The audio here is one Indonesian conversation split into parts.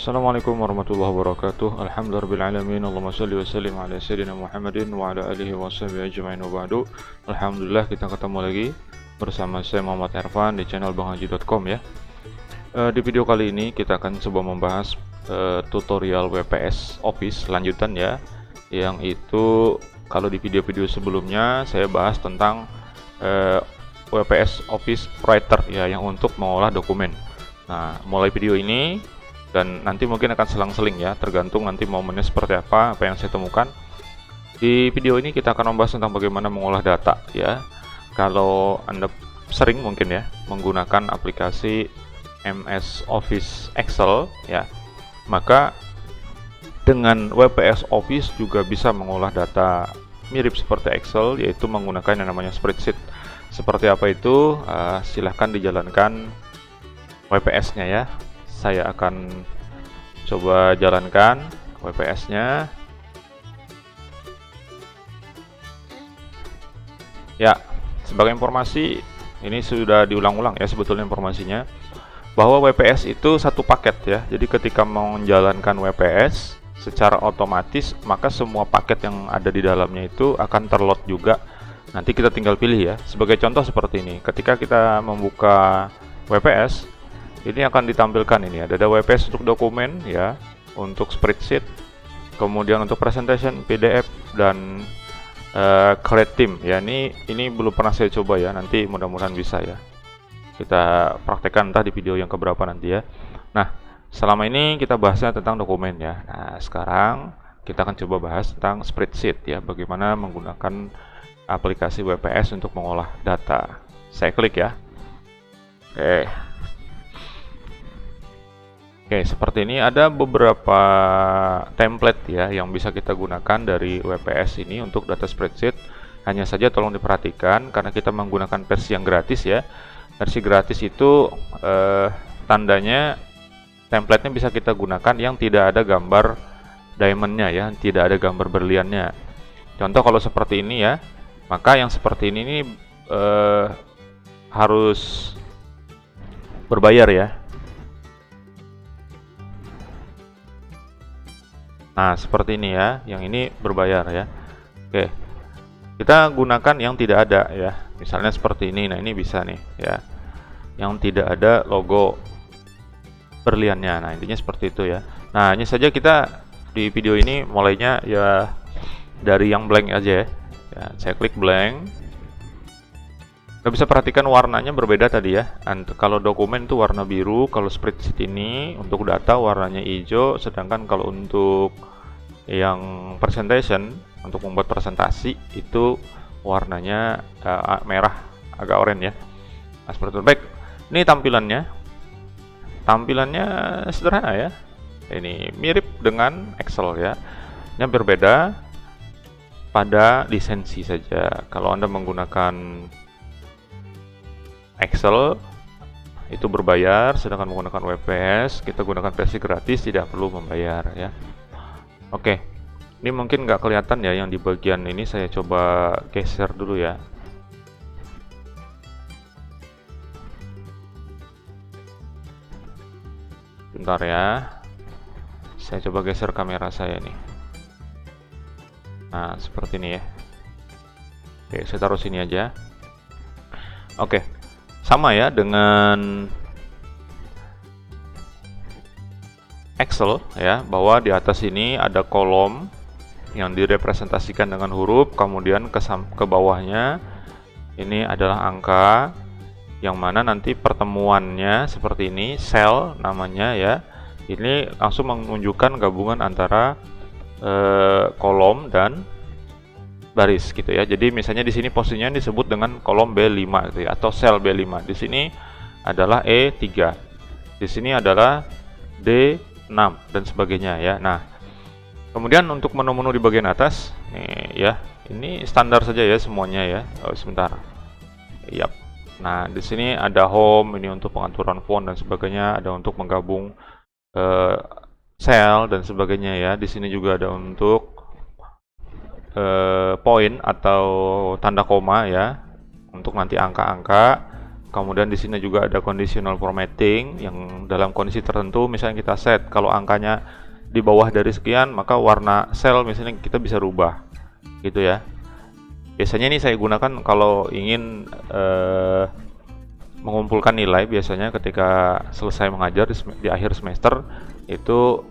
Assalamualaikum warahmatullahi wabarakatuh. Alhamdulillahirrahmanirrahim. Allahumma shalli wa sallim ala sayyidina Muhammadin wa ala alihi wa sahbihi ajma'in wa ba'du. Alhamdulillah kita ketemu lagi bersama saya Muhammad Ervan di channel banghaji.com ya. Di video kali ini kita akan coba membahas tutorial WPS Office lanjutan ya. Yang itu kalau di video-video sebelumnya saya bahas tentang WPS Office Writer ya, yang untuk mengolah dokumen. Nah, mulai video ini dan nanti mungkin akan selang-seling ya, tergantung nanti momennya seperti apa yang saya temukan. Di video ini kita akan membahas tentang bagaimana mengolah data ya. Kalau Anda sering mungkin ya menggunakan aplikasi MS Office Excel ya, maka dengan WPS Office juga bisa mengolah data mirip seperti Excel, yaitu menggunakan yang namanya spreadsheet. Seperti apa itu? Silahkan dijalankan WPS-nya ya. Saya akan coba jalankan WPS-nya. Ya, sebagai informasi, ini sudah diulang-ulang ya sebetulnya informasinya, bahwa WPS itu satu paket ya. Jadi ketika menjalankan WPS secara otomatis, maka semua paket yang ada di dalamnya itu akan terload juga. Nanti kita tinggal pilih ya. Sebagai contoh seperti ini, ketika kita membuka WPS, ini akan ditampilkan ini ada WPS untuk dokumen ya, untuk spreadsheet, kemudian untuk presentation, PDF dan create team ya. Ini belum pernah saya coba ya, nanti mudah-mudahan bisa ya. Kita praktekkan entah di video yang keberapa nanti ya. Nah, selama ini kita bahasnya tentang dokumen ya. Nah, sekarang kita akan coba bahas tentang spreadsheet ya, bagaimana menggunakan aplikasi WPS untuk mengolah data. Saya klik ya. Oke, seperti ini ada beberapa template ya yang bisa kita gunakan dari WPS ini untuk data spreadsheet. Hanya saja tolong diperhatikan karena kita menggunakan versi yang gratis ya. Versi gratis itu tandanya template-nya bisa kita gunakan yang tidak ada gambar diamond-nya ya, tidak ada gambar berliannya. Contoh kalau seperti ini ya, maka yang seperti ini harus berbayar ya. Nah, seperti ini ya, yang ini berbayar ya. Oke, kita gunakan yang tidak ada ya, misalnya seperti ini. Nah, ini bisa nih ya, yang tidak ada logo berliannya. Nah, intinya seperti itu ya. Nah, ini saja kita di video ini mulainya ya dari yang blank aja ya. Saya klik blank. Kita bisa perhatikan warnanya berbeda tadi ya. Kalau dokumen itu warna biru, kalau spreadsheet ini untuk data warnanya hijau, sedangkan kalau untuk yang presentation, untuk membuat presentasi itu warnanya merah, agak oranye ya. Nah, seperti itu. Baik, ini tampilannya. Tampilannya sederhana ya. Ini mirip dengan Excel ya. Yang berbeda pada lisensi saja. Kalau Anda menggunakan Excel itu berbayar, sedangkan menggunakan WPS kita gunakan versi gratis, tidak perlu membayar ya. Oke, ini mungkin nggak kelihatan ya yang di bagian ini, saya coba geser dulu ya. Bentar ya, saya coba geser kamera saya nih. Nah, seperti ini ya. Oke, saya taruh sini aja. Oke, sama ya dengan Excel ya, bahwa di atas ini ada kolom yang direpresentasikan dengan huruf, kemudian ke bawahnya ini adalah angka, yang mana nanti pertemuannya seperti ini, sel namanya ya. Ini langsung menunjukkan gabungan antara kolom dan baris gitu ya. Jadi misalnya di sini posisinya disebut dengan kolom B5 gitu ya, atau sel B5. Di sini adalah E3. Di sini adalah D6 dan sebagainya ya. Nah, kemudian untuk menu-menu di bagian atas nih ya, ini standar saja ya semuanya ya. Oh, sebentar. Yap. Nah, di sini ada home, ini untuk pengaturan font dan sebagainya, ada untuk menggabung sel dan sebagainya ya. Di sini juga ada untuk poin atau tanda koma ya, untuk nanti angka-angka. Kemudian di sini juga ada conditional formatting yang dalam kondisi tertentu misalnya kita set kalau angkanya di bawah dari sekian maka warna sel misalnya kita bisa rubah gitu ya. Biasanya ini saya gunakan kalau ingin mengumpulkan nilai biasanya ketika selesai mengajar di akhir semester itu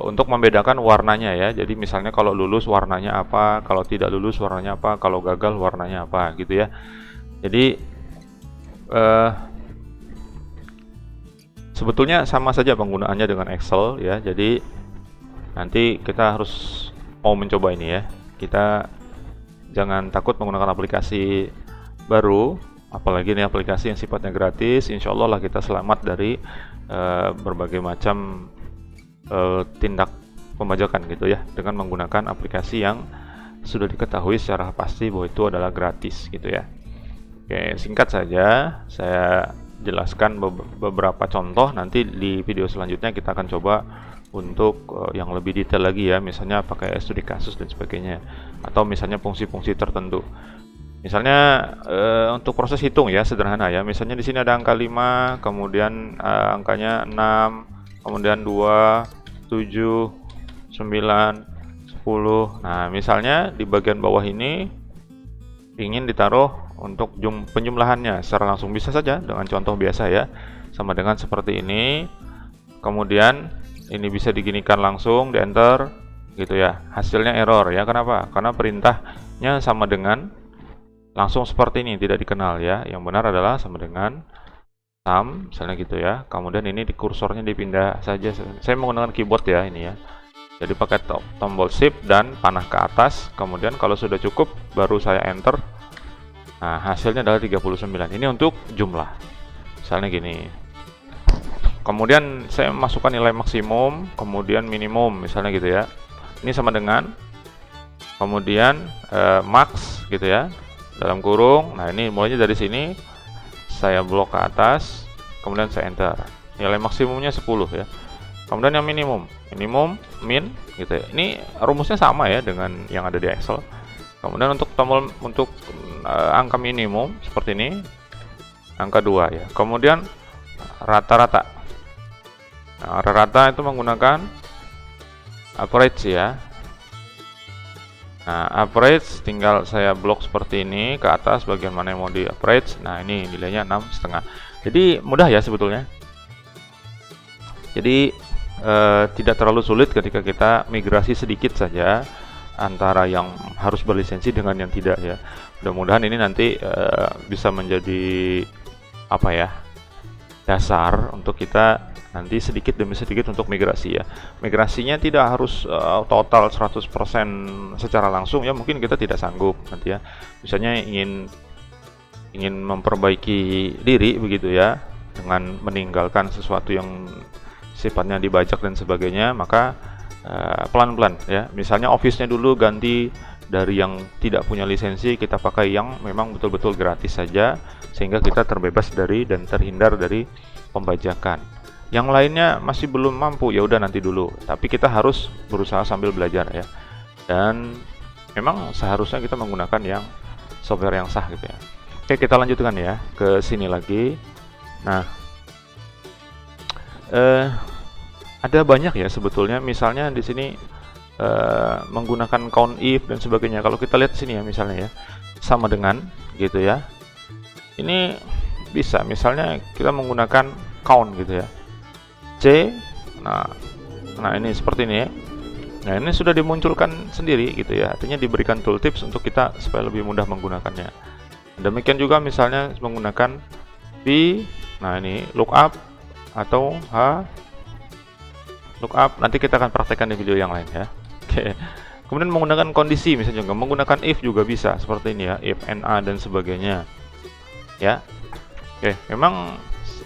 untuk membedakan warnanya ya. Jadi misalnya kalau lulus warnanya apa, kalau tidak lulus warnanya apa, kalau gagal warnanya apa gitu ya. Jadi sebetulnya sama saja penggunaannya dengan Excel ya. Jadi nanti kita harus mau mencoba ini ya. Kita jangan takut menggunakan aplikasi baru, apalagi ini aplikasi yang sifatnya gratis. Insya Allah lah kita selamat dari berbagai macam tindak pembajakan gitu ya, dengan menggunakan aplikasi yang sudah diketahui secara pasti bahwa itu adalah gratis gitu ya. Oke, singkat saja saya jelaskan beberapa contoh. Nanti di video selanjutnya kita akan coba untuk yang lebih detail lagi ya, misalnya pakai studi kasus dan sebagainya, atau misalnya fungsi-fungsi tertentu. Misalnya untuk proses hitung ya, sederhana ya. Misalnya di sini ada angka 5, kemudian angkanya 6, kemudian 2, 7, 9, 10. Nah, misalnya di bagian bawah ini ingin ditaruh untuk penjumlahannya secara langsung, bisa saja dengan contoh biasa ya, sama dengan seperti ini. Kemudian ini bisa diginikan langsung, di enter gitu ya. Hasilnya error ya. Kenapa? Karena perintahnya sama dengan langsung seperti ini, tidak dikenal ya. Yang benar adalah sama dengan sum, misalnya gitu ya. Kemudian ini di kursornya dipindah saja. Saya menggunakan keyboard ya ini ya. Jadi pakai tombol shift dan panah ke atas. Kemudian kalau sudah cukup baru saya enter. Nah, hasilnya adalah 39. Ini untuk jumlah. Misalnya gini. Kemudian saya masukkan nilai maksimum, kemudian minimum, misalnya gitu ya. Ini sama dengan, kemudian max gitu ya, dalam kurung. Nah, ini mulainya dari sini, saya blok ke atas, kemudian saya enter. Nilai maksimumnya 10 ya. Kemudian yang minimum, min gitu ya. Ini rumusnya sama ya dengan yang ada di Excel. Kemudian untuk tombol untuk angka minimum seperti ini, angka 2 ya. Kemudian rata-rata. Nah, rata-rata itu menggunakan average ya. Nah, average tinggal saya blok seperti ini ke atas bagian mana yang mau di average. Nah, ini nilainya 6,5. Jadi mudah ya sebetulnya. Jadi tidak terlalu sulit ketika kita migrasi sedikit saja antara yang harus berlisensi dengan yang tidak ya. Mudah-mudahan ini nanti bisa menjadi apa ya, dasar untuk kita nanti sedikit demi sedikit untuk migrasi ya. Migrasinya tidak harus total 100% secara langsung ya, mungkin kita tidak sanggup nanti ya. Misalnya ingin memperbaiki diri begitu ya, dengan meninggalkan sesuatu yang sifatnya dibajak dan sebagainya, maka pelan-pelan ya. Misalnya Office-nya dulu ganti dari yang tidak punya lisensi, kita pakai yang memang betul-betul gratis saja, sehingga kita terbebas dari dan terhindar dari pembajakan. Yang lainnya masih belum mampu, ya udah nanti dulu. Tapi kita harus berusaha sambil belajar ya. Dan memang seharusnya kita menggunakan yang software yang sah gitu ya. Oke, kita lanjutkan ya ke sini lagi. Nah, ada banyak ya sebetulnya. Misalnya di sini menggunakan count if dan sebagainya. Kalau kita lihat sini ya misalnya ya, sama dengan gitu ya. Ini bisa misalnya kita menggunakan count gitu ya. C. Nah ini seperti ini ya. Nah, ini sudah dimunculkan sendiri gitu ya. Artinya diberikan tooltips untuk kita supaya lebih mudah menggunakannya. Demikian juga misalnya menggunakan V. Nah, ini lookup atau H lookup. Nanti kita akan praktekkan di video yang lain ya. Oke. Kemudian menggunakan kondisi misalnya juga, menggunakan if juga bisa seperti ini ya, if NA dan sebagainya. Ya. Oke, memang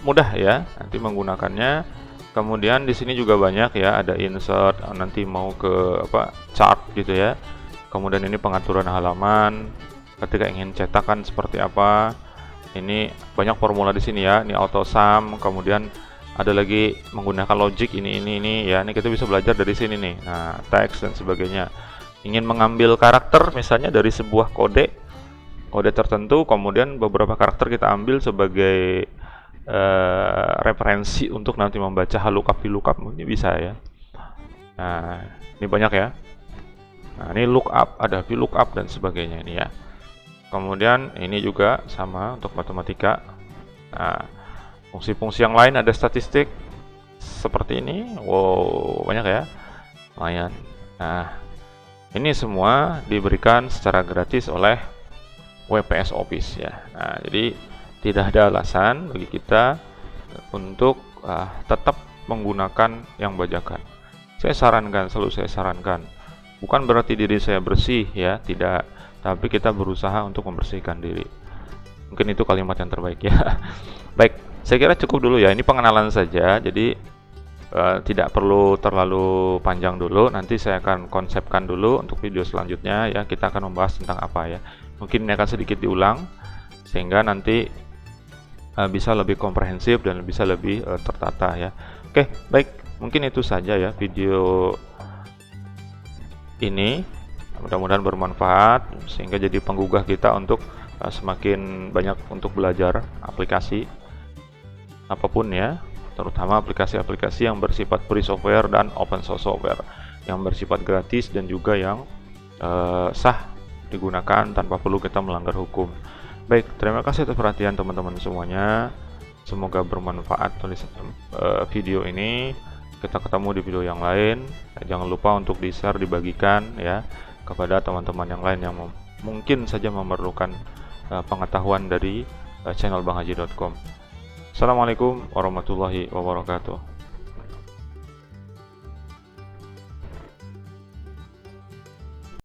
mudah ya nanti menggunakannya. Kemudian di sini juga banyak ya, ada insert, nanti mau ke chart gitu ya. Kemudian ini pengaturan halaman ketika ingin cetakan seperti apa. Ini banyak formula di sini ya. Ini auto sum, kemudian ada lagi menggunakan logic ini ya. Ini kita bisa belajar dari sini nih. Nah, teks dan sebagainya. Ingin mengambil karakter misalnya dari sebuah kode, kode tertentu, kemudian beberapa karakter kita ambil sebagai referensi untuk nanti membaca lookup di lookup, ini bisa ya. Nah, ini banyak ya. Nah, ini lookup, ada VLOOKUP dan sebagainya ini ya. Kemudian ini juga sama untuk matematika. Nah, fungsi-fungsi yang lain ada statistik seperti ini. Wow, banyak ya. Lumayan. Nah, ini semua diberikan secara gratis oleh WPS Office ya. Nah, jadi tidak ada alasan bagi kita untuk tetap menggunakan yang bajakan. Saya sarankan, selalu saya sarankan, bukan berarti diri saya bersih ya, tidak, tapi kita berusaha untuk membersihkan diri. Mungkin itu kalimat yang terbaik ya. Baik, saya kira cukup dulu ya, ini pengenalan saja, jadi tidak perlu terlalu panjang dulu. Nanti saya akan konsepkan dulu untuk video selanjutnya ya, kita akan membahas tentang apa ya. Mungkin ini akan sedikit diulang sehingga nanti bisa lebih komprehensif dan bisa lebih tertata ya. Oke, baik. Mungkin itu saja ya video ini, mudah-mudahan bermanfaat sehingga jadi penggugah kita untuk semakin banyak untuk belajar aplikasi apapun ya, terutama aplikasi-aplikasi yang bersifat free software dan open source software, yang bersifat gratis dan juga yang sah digunakan tanpa perlu kita melanggar hukum. Baik, terima kasih atas perhatian teman-teman semuanya, semoga bermanfaat video ini. Kita ketemu di video yang lain. Jangan lupa untuk di-share, dibagikan ya kepada teman-teman yang lain yang mungkin saja memerlukan pengetahuan dari channel banghaji.com. Assalamualaikum warahmatullahi wabarakatuh.